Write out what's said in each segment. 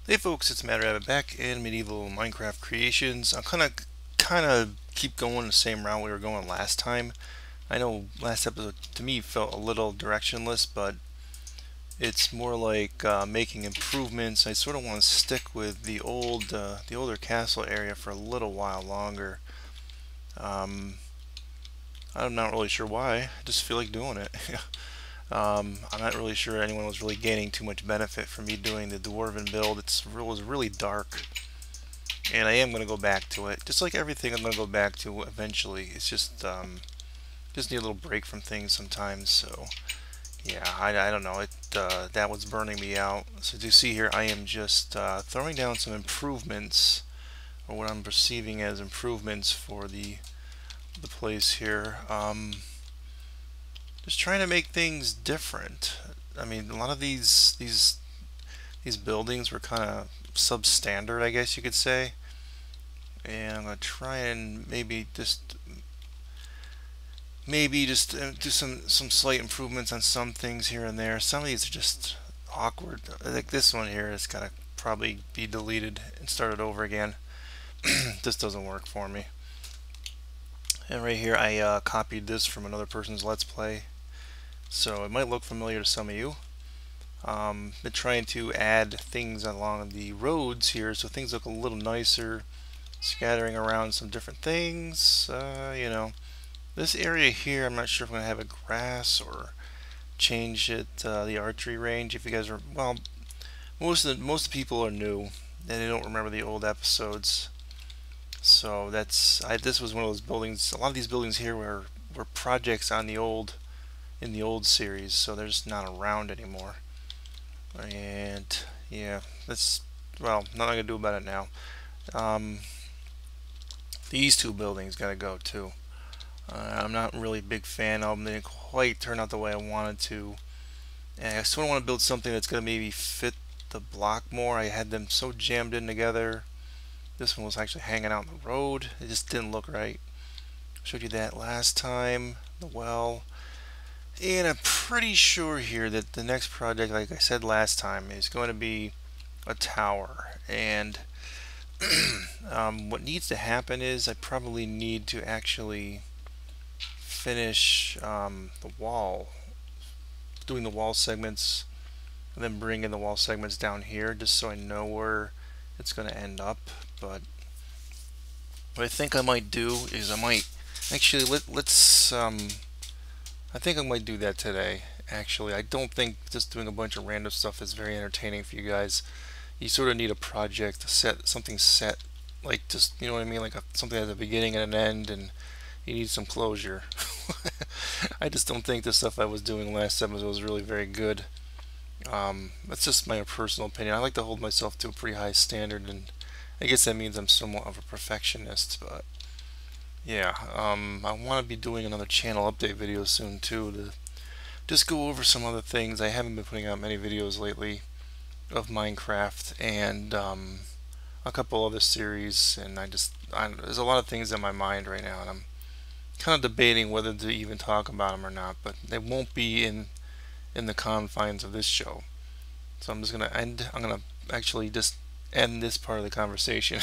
Hey folks, it's Mad Rabbit back in Medieval Minecraft Creations. I'm kind of keep going the same route we were going last time. I know last episode to me felt a little directionless, but it's more like making improvements. I sort of want to stick with the older castle area for a little while longer. Um, I'm not really sure why. I just feel like doing it. I'm not really sure anyone was really gaining too much benefit from me doing the dwarven build. It was really dark. And I am going to go back to it. Just like everything I'm going to go back to eventually. It's just need a little break from things sometimes. So yeah, I don't know. That was burning me out. So as you see here, I am just throwing down some improvements, or what I'm perceiving as improvements for the place here. Just trying to make things different. I mean, a lot of these buildings were kind of substandard, I guess you could say. And I'm gonna try and maybe just do some slight improvements on some things here and there. Some of these are just awkward. Like this one here is gotta probably be deleted and started over again. This doesn't work for me. And right here, I copied this from another person's Let's Play, so it might look familiar to some of you. Been trying to add things along the roads here so things look a little nicer, scattering around some different things. This area here, I'm not sure if I'm going to have it grass or change it, the archery range. If you guys are, well, most people are new and they don't remember the old episodes. So this was one of those buildings. A lot of these buildings here were projects on in the old series, so they're just not around anymore. And yeah, nothing I can do about it now. Um, these two buildings gotta go too. I'm not really a big fan of them. They didn't quite turn out the way I wanted to. And I sort of want to build something that's gonna maybe fit the block more. I had them so jammed in together. This one was actually hanging out in the road. It just didn't look right. Showed you that last time. The well. And I'm pretty sure here that the next project, like I said last time, is going to be a tower. And what needs to happen is I probably need to actually finish the wall, doing the wall segments, and then bring in the wall segments down here just so I know where it's going to end up. But what I think I might do is I might actually let's I think I might do that today. Actually, I don't think just doing a bunch of random stuff is very entertaining for you guys. You sort of need a project, to set something set, like just, you know what I mean, like something at the beginning and an end, and you need some closure. I just don't think the stuff I was doing last episode was really very good. That's just my personal opinion. I like to hold myself to a pretty high standard, and I guess that means I'm somewhat of a perfectionist, but yeah, I want to be doing another channel update video soon too, to just go over some other things. I haven't been putting out many videos lately of Minecraft and a couple other series, and there's a lot of things in my mind right now, and I'm kind of debating whether to even talk about them or not, but they won't be in the confines of this show. So I'm gonna actually just end this part of the conversation.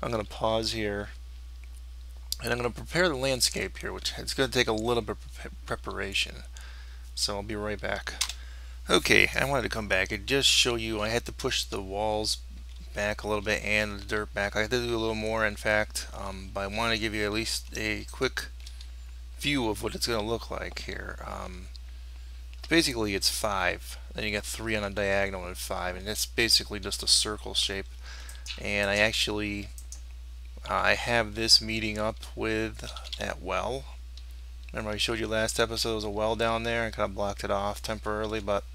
I'm gonna pause here, and I'm going to prepare the landscape here, which it's going to take a little bit of preparation. So I'll be right back. Okay, I wanted to come back and just show you I had to push the walls back a little bit and the dirt back. I had to do a little more, in fact, but I want to give you at least a quick view of what it's going to look like here. Basically, it's 5. Then you got 3 on a diagonal and 5, and it's basically just a circle shape. And I have this meeting up with that well. Remember I showed you last episode there was a well down there and kind of blocked it off temporarily, but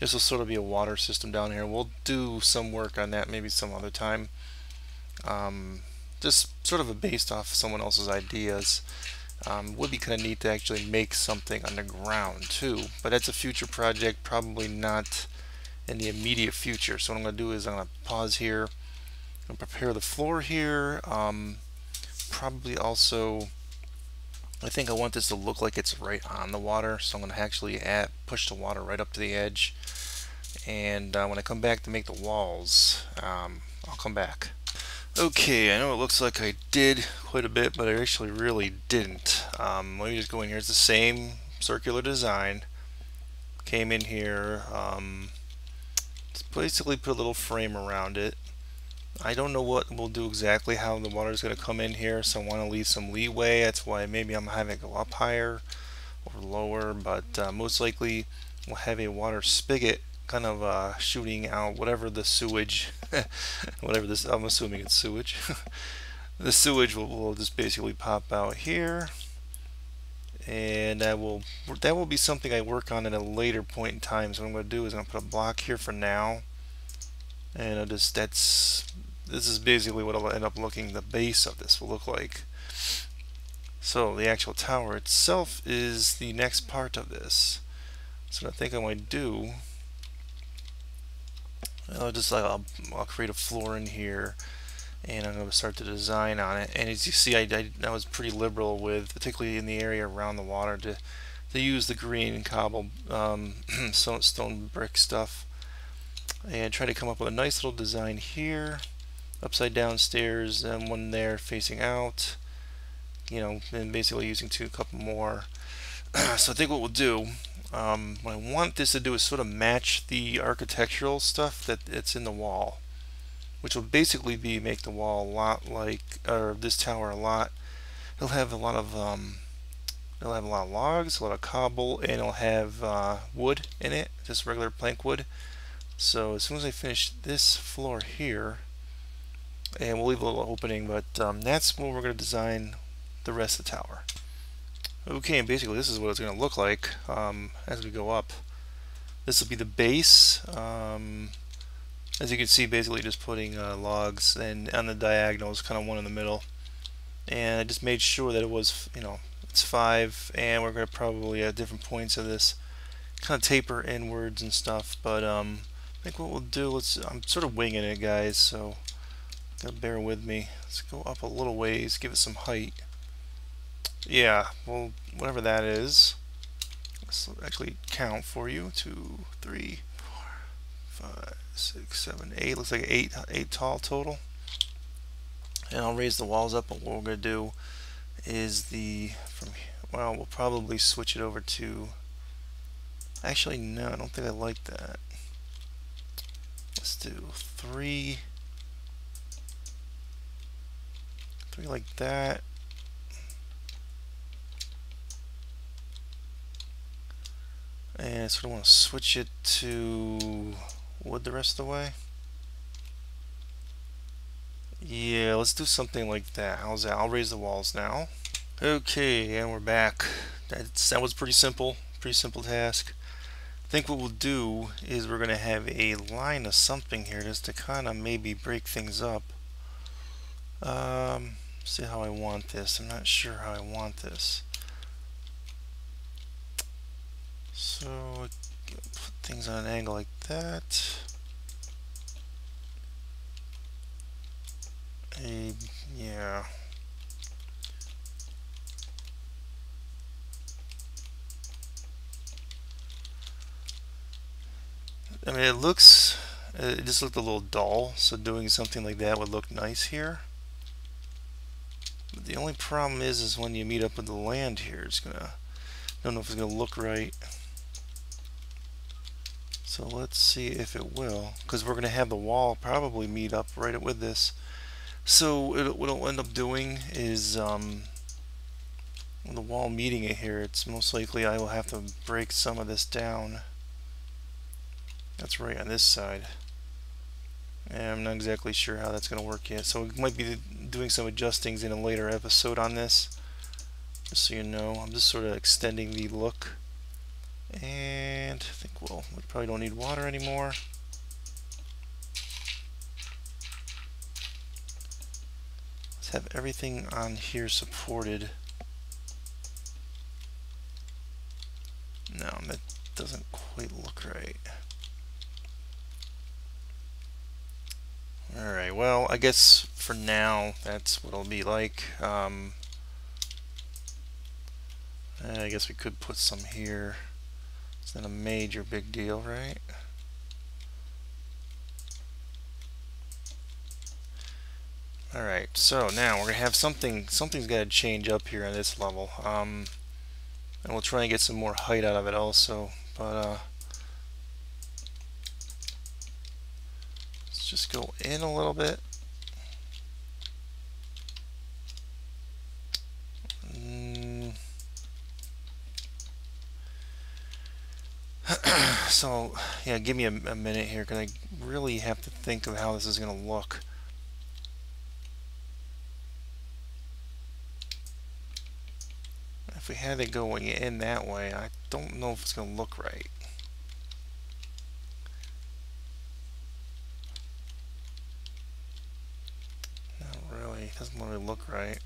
this will sort of be a water system down here. We'll do some work on that maybe some other time. Just sort of based off someone else's ideas. Would be kind of neat to actually make something underground too, but that's a future project, probably not in the immediate future. So what I'm going to do is I'm going to pause here and prepare the floor here. Probably also, I think I want this to look like it's right on the water, so I'm going to actually push the water right up to the edge, and when I come back to make the walls, I'll come back. Okay, I know it looks like I did quite a bit, but I actually really didn't. Let me just go in here. It's the same circular design. Came in here, just basically put a little frame around it. I don't know what we'll do exactly, how the water is going to come in here, so I want to leave some leeway. That's why maybe I'm having it go up higher or lower, but most likely we'll have a water spigot kind of shooting out whatever the sewage, whatever this, I'm assuming it's sewage. The sewage will just basically pop out here, and that will be something I work on at a later point in time. So what I'm going to do is I'm going to put a block here for now, and I'll just, this is basically what will end up looking, the base of this will look like. So the actual tower itself is the next part of this. So what I think I might do, I'll create a floor in here, and I'm going to start the design on it. And as you see, I was pretty liberal with, particularly in the area around the water, to use the green cobble stone brick stuff, and try to come up with a nice little design here, upside down stairs, and one there facing out, you know, and basically using a couple more. So I think what we'll do, what I want this to do is sort of match the architectural stuff that's in the wall, which will basically make the wall a lot like, or this tower a lot. It'll have a lot of logs, a lot of cobble, and it'll have wood in it, just regular plank wood. So as soon as I finish this floor here, and we'll leave a little opening, but that's where we're going to design the rest of the tower. Okay, and basically this is what it's going to look like as we go up. This will be the base. As you can see, basically just putting logs, and on the diagonals, kind of one in the middle. And I just made sure that it was, you know, it's 5, and we're going to probably at different points of this kind of taper inwards and stuff. But I think what we'll do, I'm sort of winging it, guys, so gotta bear with me. Let's go up a little ways, give it some height. Yeah, well, whatever that is. Let's actually count for you. 2, 3, 4, 5, 6, 7, 8. Looks like 8 tall total. And I'll raise the walls up, but what we're going to do is well, we'll probably switch it over to, actually no, I don't think I like that. Let's do 3 like that. And I sort of want to switch it to wood the rest of the way. Yeah, let's do something like that. How's that? I'll raise the walls now. Okay, and we're back. That was pretty simple task. I think what we'll do is we're going to have a line of something here just to kind of maybe break things up. See how I want this. I'm not sure how I want this. So put things on an angle like that. Yeah. I mean, it just looked a little dull, so doing something like that would look nice here. But the only problem is when you meet up with the land here, I don't know if it's gonna look right. So let's see if it will, because we're gonna have the wall probably meet up right with this. So what it'll end up doing is the wall meeting it here, it's most likely I will have to break some of this down. That's right on this side. And I'm not exactly sure how that's going to work yet, so we might be doing some adjustings in a later episode on this, just so you know. I'm just sort of extending the look, and I think we probably don't need water anymore. Let's have everything on here supported. No, that doesn't quite look right. Alright, well, I guess for now that's what it'll be like. I guess we could put some here. It's not a major big deal, right? Alright, so now we're gonna have something's gotta change up here on this level. And we'll try and get some more height out of it also. But let's just go in a little bit. So yeah, give me a minute here because I really have to think of how this is gonna look. If we had it going in that way, I don't know if it's gonna look right. Not really. It doesn't really look right.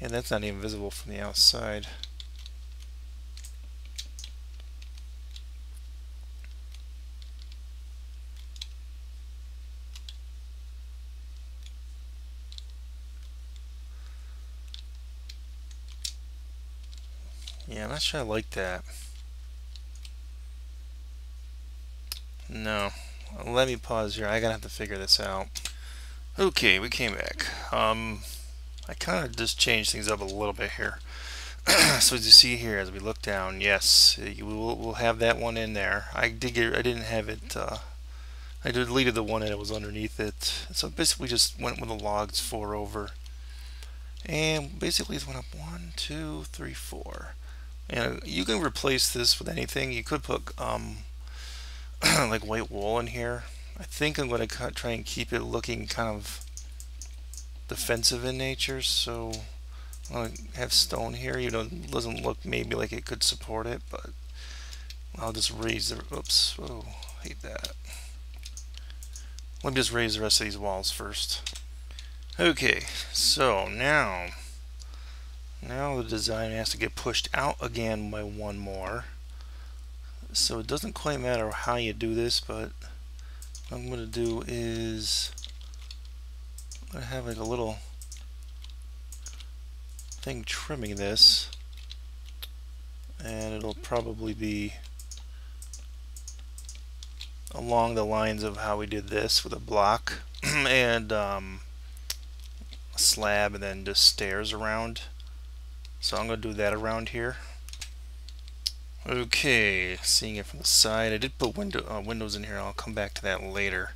And that's not even visible from the outside. Yeah, I'm not sure I like that. No. Let me pause here. I gotta have to figure this out. Okay, we came back. I kind of just changed things up a little bit here. So as you see here, as we look down, yes, we'll have that one in there. I didn't have it. I deleted the one that was underneath it. So basically, just went with the logs 4 over, and basically it went up 1, 2, 3, 4. And you can replace this with anything. You could put like white wool in here. I think I'm going to try and keep it looking kind of defensive in nature, so I'll have stone here. You know, it doesn't look maybe like it could support it, but I'll just raise the, oops, oh, hate that. Let me just raise the rest of these walls first. Okay, so now the design has to get pushed out again by one more. So it doesn't quite matter how you do this, but what I'm going to do is I'm going to have like a little thing trimming this, and it'll probably be along the lines of how we did this with a block and a slab and then just stairs around. So I'm going to do that around here. Okay, seeing it from the side, I did put windows in here. I'll come back to that later.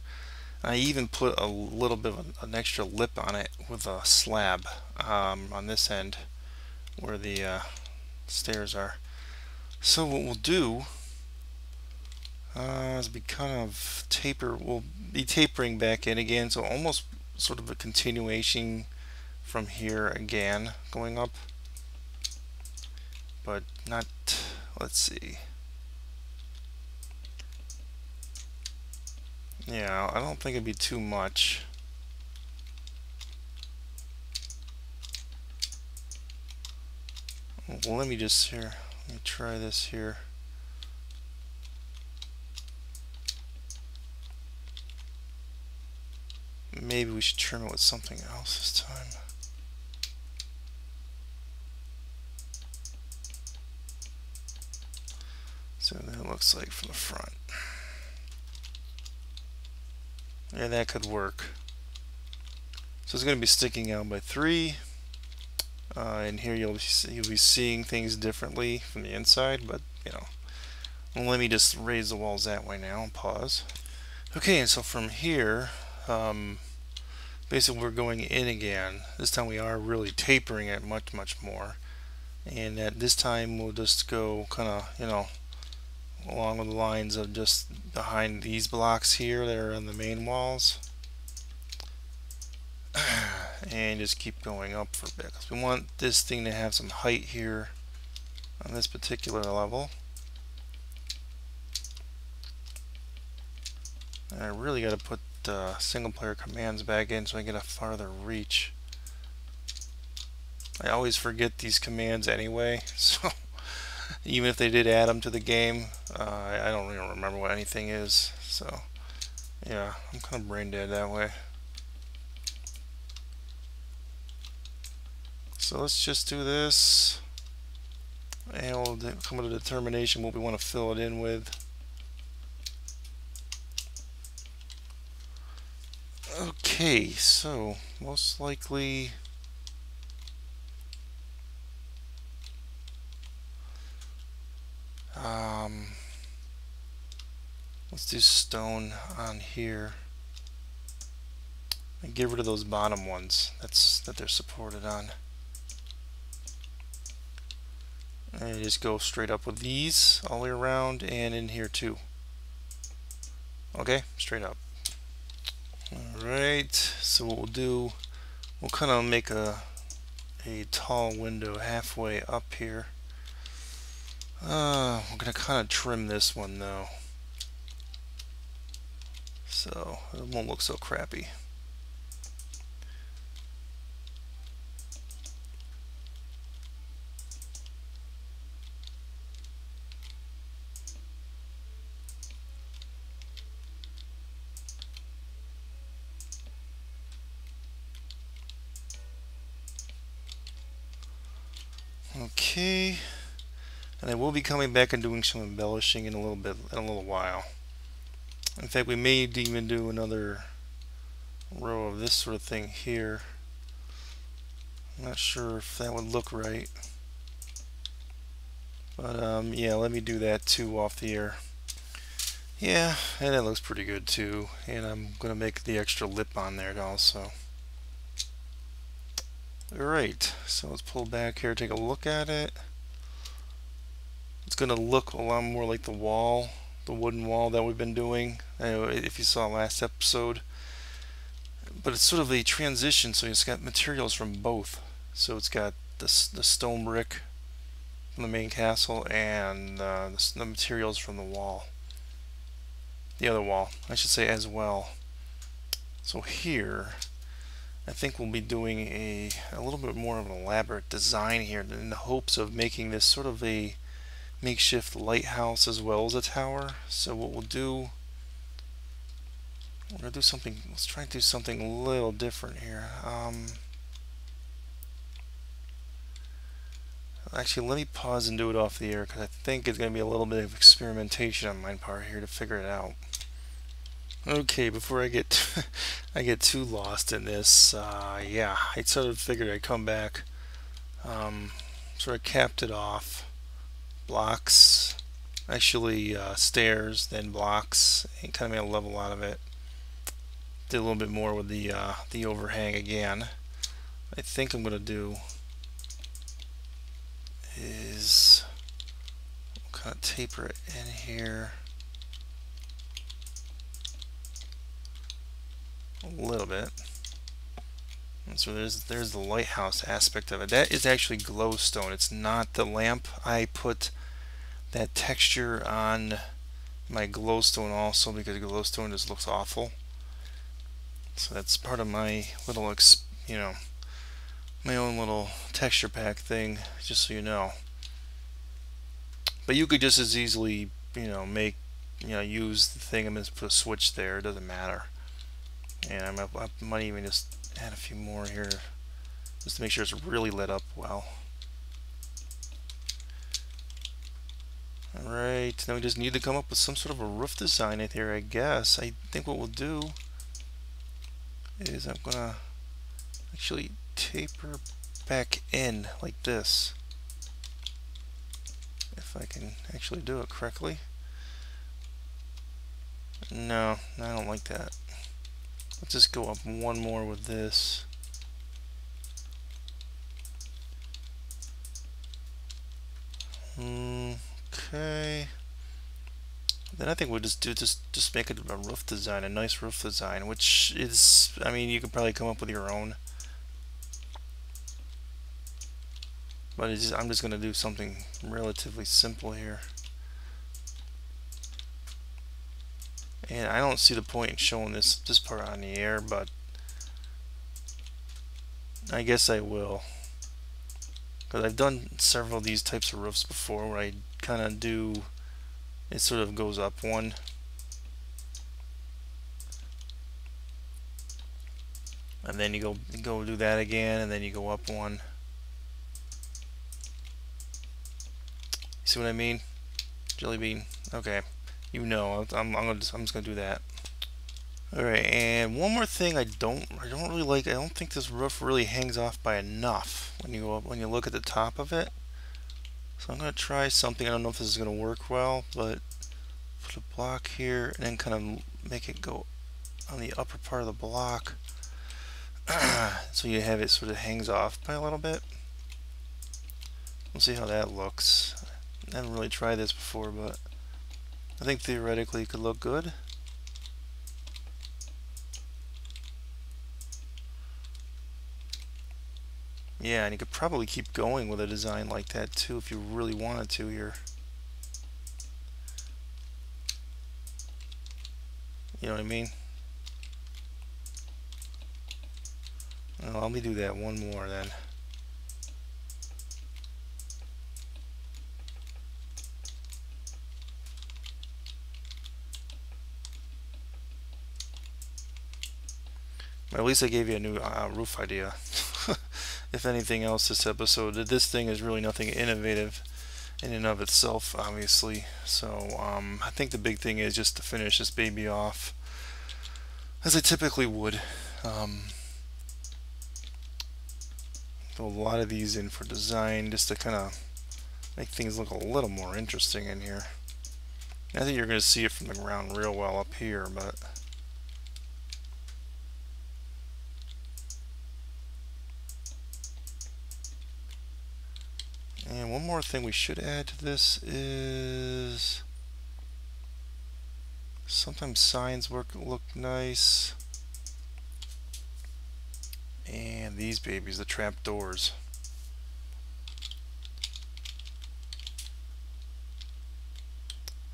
I even put a little bit of an extra lip on it with a slab on this end where the stairs are. So what we'll do is we kind of we'll be tapering back in again, so almost sort of a continuation from here again going up, but not, let's see. Yeah, I don't think it'd be too much. Well, let me try this here. Maybe we should trim it with something else this time. So that looks like from the front. Yeah, that could work. So it's going to be sticking out by 3. And here you'll be seeing things differently from the inside, but you know. Well, let me just raise the walls that way now and pause. Okay, and so from here, basically we're going in again. This time we are really tapering it much more. And at this time we'll just go kind of, you know, along with the lines of just behind these blocks here that are on the main walls. And just keep going up for a bit, because we want this thing to have some height here on this particular level. And I really got to put single player commands back in so I get a farther reach. I always forget these commands anyway, so even if they did add them to the game, I don't really remember what anything is. So yeah, I'm kind of brain dead that way. So let's just do this, and we'll come to a determination what we want to fill it in with. Okay, so most likely let's do stone on here and get rid of those bottom ones that they're supported on. And just go straight up with these all the way around and in here too. Okay, straight up. Alright, so what we'll do, we'll kind of make a tall window halfway up here. We're going to kind of trim this one though, so it won't look so crappy. Okay, and I will be coming back and doing some embellishing in a little while. In fact, we may even do another row of this sort of thing here. I'm not sure if that would look right, but yeah, let me do that too off the air. Yeah, and that looks pretty good too, and I'm gonna make the extra lip on there also. Alright, so let's pull back here, take a look at it. It's going to look a lot more like the wall, the wooden wall that we've been doing, if you saw last episode. But it's sort of a transition, so it's got materials from both. So it's got the stone brick from the main castle and the materials from the wall. The other wall, I should say, as well. So here, I think we'll be doing a little bit more of an elaborate design here in the hopes of making this sort of a makeshift lighthouse as well as a tower. So what we'll do, we're going to do something, let's try to do something a little different here. Actually, let me pause and do it off the air because I think it's going to be a little bit of experimentation on my part here to figure it out. Okay, before I get I get too lost in this, yeah, I sort of figured I'd come back, sort of capped it off, blocks, actually stairs, then blocks, and kind of made a level out of it. Did a little bit more with the overhang again. I think I'm gonna do is kind of taper it in here. A little bit. And so there's the lighthouse aspect of it. That is actually glowstone. It's not the lamp. I put that texture on my glowstone also because glowstone just looks awful. So that's part of my little, my own little texture pack thing, just so you know. But you could just as easily, use the thing and just put a switch there. It doesn't matter. And I might even just add a few more here just to make sure it's really lit up well. Alright, now we just need to come up with some sort of a roof design in here, I guess. I think what we'll do is I'm gonna actually taper back in like this. If I can actually do it correctly. No, I don't like that. Let's just go up one more with this. Okay. Then I think we'll just make it a roof design, a nice roof design, which is, I mean, you could probably come up with your own. But I'm just going to do something relatively simple here. And I don't see the point in showing this part on the air, but I guess I will. Because I've done several of these types of roofs before where I kind of do, it sort of goes up one. And then you go do that again, and then you go up one. See what I mean? Jelly bean. Okay. I'm just gonna do that. Alright, and one more thing I don't really like. I don't think this roof really hangs off by enough when you look at the top of it. So I'm gonna try something. I don't know if this is gonna work well, but put a block here and then kind of make it go on the upper part of the block. So you have it sort of hangs off by a little bit. We'll see how that looks. I haven't really tried this before, but I think theoretically it could look good. Yeah, and you could probably keep going with a design like that too if you really wanted to here. You know what I mean? Well, let me do that one more then. At least I gave you a new roof idea. If anything else this episode, this thing is really nothing innovative in and of itself, obviously. So I think the big thing is just to finish this baby off as I typically would. Throw a lot of these in for design just to kind of make things look a little more interesting in here. I think you're going to see it from the ground real well up here, but and one more thing we should add to this is sometimes signs look nice. And these babies, the trapdoors.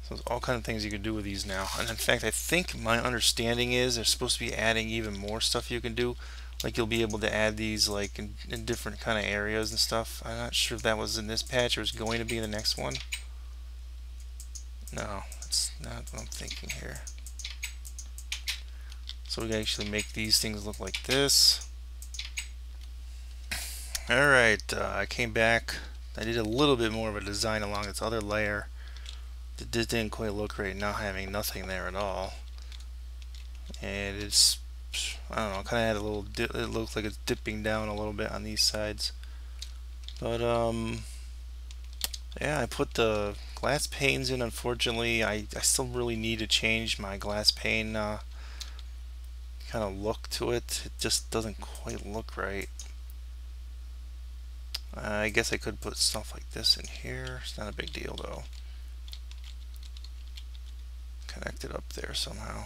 So there's all kinds of things you can do with these now. And in fact, I think my understanding is they're supposed to be adding even more stuff you can do. Like you'll be able to add these like in different kind of areas and stuff. I'm not sure if that was in this patch or is going to be in the next one. No, that's not what I'm thinking here. So we can actually make these things look like this. Alright, I came back. I did a little bit more of a design along this other layer. It didn't quite look right now having nothing there at all. And it's, I don't know, kind of had a little it looks like it's dipping down a little bit on these sides. But yeah, I put the glass panes in. Unfortunately, I still really need to change my glass pane kind of look to it. It just doesn't quite look right. I guess I could put stuff like this in here. It's not a big deal though. Connect it up there somehow.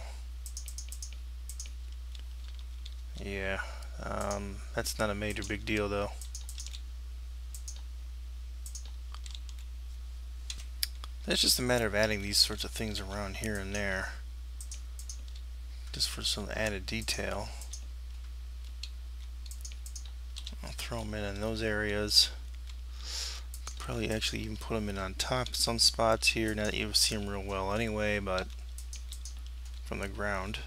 Yeah, that's not a major big deal though. It's just a matter of adding these sorts of things around here and there, just for some added detail. I'll throw them in those areas. Could probably actually even put them in on top some spots here. Now that you see them real well anyway, but from the ground.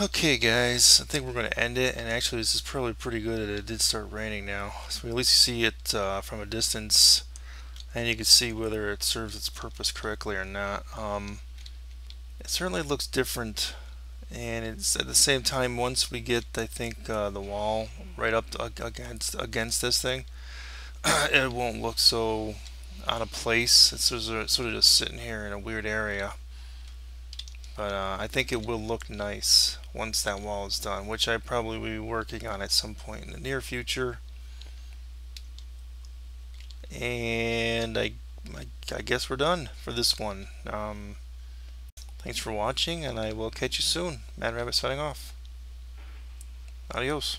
Okay guys, I think we're going to end it, and actually this is probably pretty good that it did start raining now. So at least you see it from a distance, and you can see whether it serves its purpose correctly or not. It certainly looks different, and it's at the same time, once we get, I think, the wall right up against this thing, it won't look so out of place. It's sort of just sitting here in a weird area. But I think it will look nice once that wall is done, which I probably will be working on at some point in the near future. And I guess we're done for this one. Thanks for watching, and I will catch you soon. Mad Rabbit signing off. Adios.